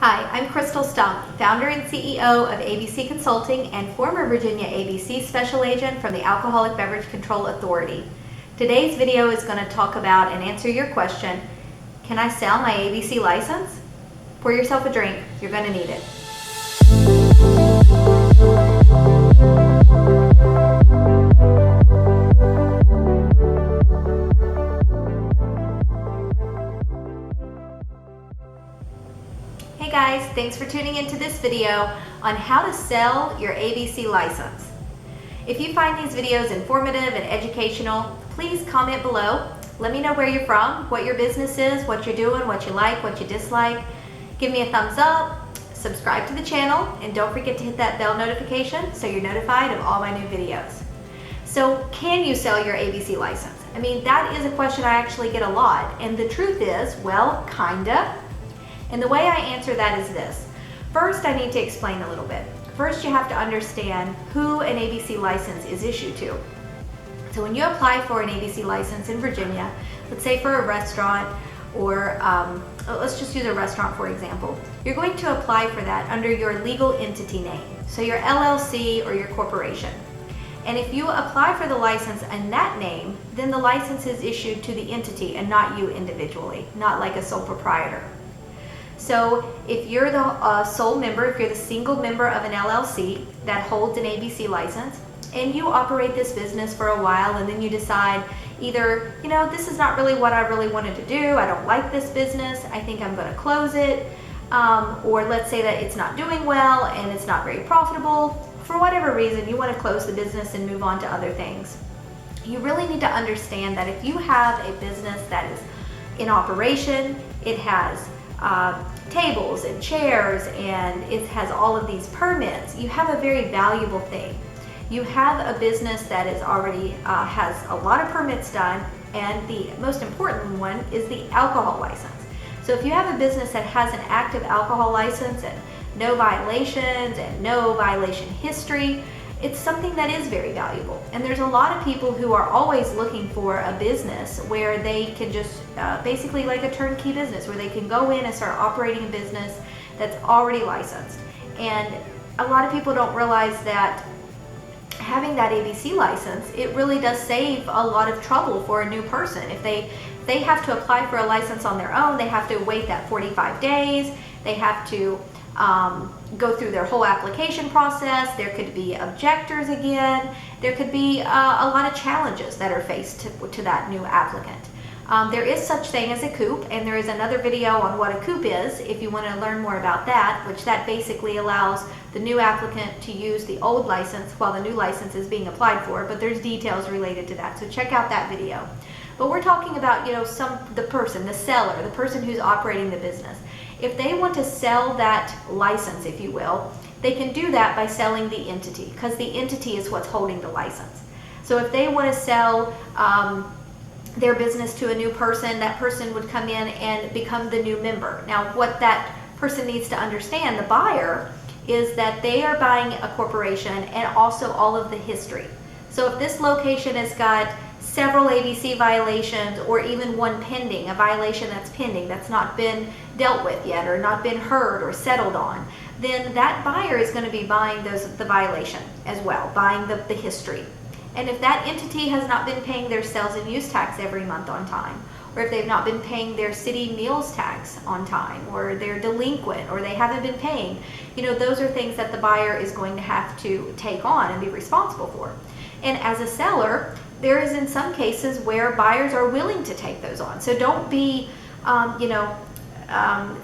Hi, I'm Crystal Stump, founder and CEO of ABC Consulting and former Virginia ABC Special Agent from the Alcoholic Beverage Control Authority. Today's video is going to talk about and answer your question, can I sell my ABC license? Pour yourself a drink, you're going to need it. Hey guys, thanks for tuning into this video on how to sell your ABC license. If you find these videos informative and educational, please comment below. Let me know where you're from, what your business is, what you're doing, what you like, what you dislike. Give me a thumbs up, subscribe to the channel, and don't forget to hit that bell notification so you're notified of all my new videos. So can you sell your ABC license? I mean, that is a question I actually get a lot, and the truth is, well, kinda. And the way I answer that is this. First, I need to explain a little bit. First, you have to understand who an ABC license is issued to. So when you apply for an ABC license in Virginia, let's say for a restaurant, or let's just use a restaurant for example, you're going to apply for that under your legal entity name. So your LLC or your corporation. And if you apply for the license in that name, then the license is issued to the entity and not you individually, not like a sole proprietor. So if you're the sole member, if you're the single member of an LLC that holds an ABC license, and you operate this business for a while and then you decide either, this is not really what I really wanted to do, I don't like this business, I think I'm going to close it, or let's say that it's not doing well and it's not very profitable, for whatever reason you want to close the business and move on to other things. You really need to understand that if you have a business that is in operation, it has tables and chairs and it has all of these permits, you have a very valuable thing. You have a business that is already has a lot of permits done, and the most important one is the alcohol license. So if you have a business that has an active alcohol license and no violations and no violation history, it's something that is very valuable. And there's a lot of people who are always looking for a business where they can just basically like a turnkey business where they can go in and start operating a business that's already licensed. And a lot of people don't realize that having that ABC license, it really does save a lot of trouble for a new person. If they have to apply for a license on their own, they have to wait that 45 days, they have to go through their whole application process, there could be objectors again, there could be a lot of challenges that are faced to that new applicant. There is such thing as a coup, and there is another video on what a coup is if you want to learn more about that, which that basically allows the new applicant to use the old license while the new license is being applied for, but there's details related to that, so check out that video. But we're talking about, the person, the seller, the person who's operating the business. If they want to sell that license, if you will, they can do that by selling the entity, because the entity is what's holding the license. So if they want to sell their business to a new person, that person would come in and become the new member. Now, what that person needs to understand, the buyer, is that they are buying a corporation and also all of the history. So if this location has got several ABC violations or even one pending, a violation that's pending, that's not been dealt with yet or not been heard or settled on, then that buyer is going to be buying the violation as well, buying the history. And if that entity has not been paying their sales and use tax every month on time, or if they've not been paying their city meals tax on time, or they're delinquent, or they haven't been paying, those are things that the buyer is going to have to take on and be responsible for. And as a seller, there is in some cases where buyers are willing to take those on. So don't be,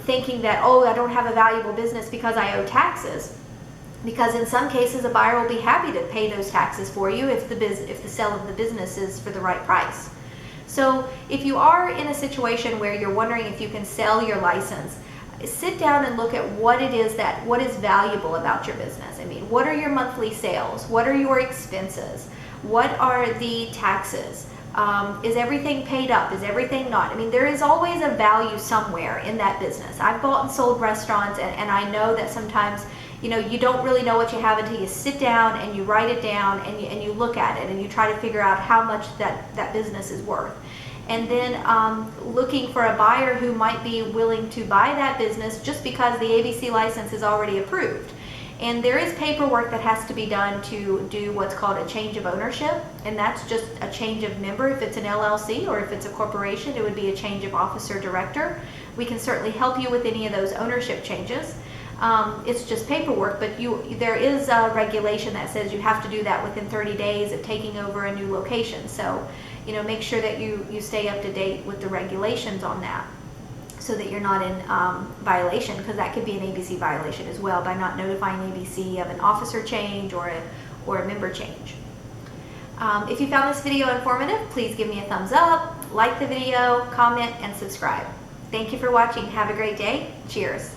thinking that, oh, I don't have a valuable business because I owe taxes. Because in some cases, a buyer will be happy to pay those taxes for you if the sale of the business is for the right price. So if you are in a situation where you're wondering if you can sell your license, sit down and look at what is valuable about your business. I mean, what are your monthly sales? What are your expenses? What are the taxes? Is everything paid up? Is everything not? I mean, there is always a value somewhere in that business. I've bought and sold restaurants, and I know that sometimes you don't really know what you have until you sit down and you write it down and you look at it and you try to figure out how much that business is worth. and then looking for a buyer who might be willing to buy that business just because the ABC license is already approved. And there is paperwork that has to be done to do what's called a change of ownership, and that's just a change of member. If it's an LLC or if it's a corporation, it would be a change of officer director. We can certainly help you with any of those ownership changes. It's just paperwork, but there is a regulation that says you have to do that within 30 days of taking over a new location. So, make sure that you stay up to date with the regulations on that, so that you're not in violation, because that could be an ABC violation as well by not notifying ABC of an officer change or a member change. If you found this video informative, please give me a thumbs up, like the video, comment, and subscribe. Thank you for watching. Have a great day. Cheers.